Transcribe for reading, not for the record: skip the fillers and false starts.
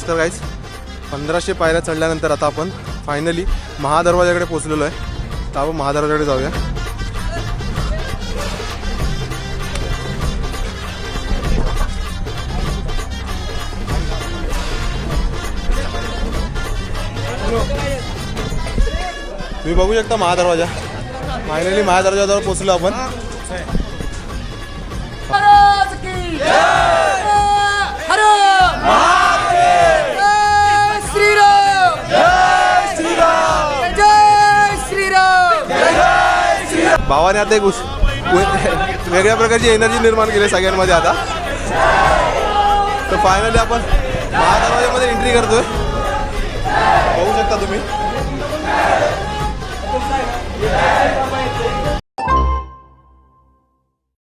तर गाईस 1500 पायऱ्या चढल्यानंतर आता आपण फायनली महादरवाजाकडे पोहोचलेलो आहे. तर आपण महादरवाजाकडे जाऊया. तुम्ही बघू शकता महादरवाजा. फायनली महादरवाजाजवळ पोहोचलो आपण. भावाने आता एक वेगळ्या प्रकारची एनर्जी निर्माण केली सगळ्यांमध्ये आता. तर फायनली आपण महादरवाजामध्ये एंट्री करतोय. बघू शकता तुम्ही.